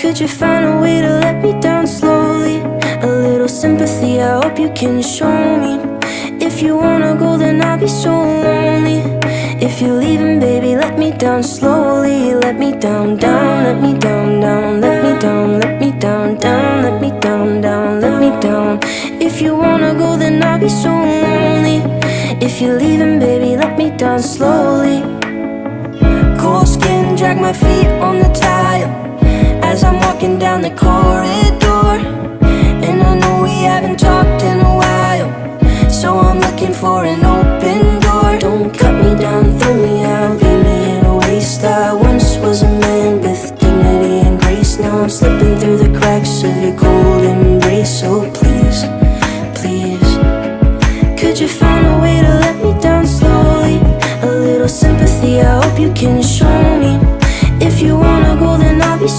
Could you find a way to let me down slowly? A little sympathy, I hope you can show me. If you wanna go, then I'll be so lonely. If you're leaving, baby, let me down slowly. Let me down, down, let me down, down. Let me down, let me down, down. Let me down, down, let me down. If you wanna go, then I'll be so lonely. If you're leaving, baby, let me down slowly. Cold skin, drag my feet on the tile as I'm walking down the corridor. And I know we haven't talked in a while, so I'm looking for an open door. Don't cut me down, throw me out, leave me in a waste. I once was a man with dignity and grace. Now I'm slipping through the cracks of your cold embrace. So please, please, could you find a way to let me down slowly? A little sympathy, I hope you can show me. If you wanna go, then I'll be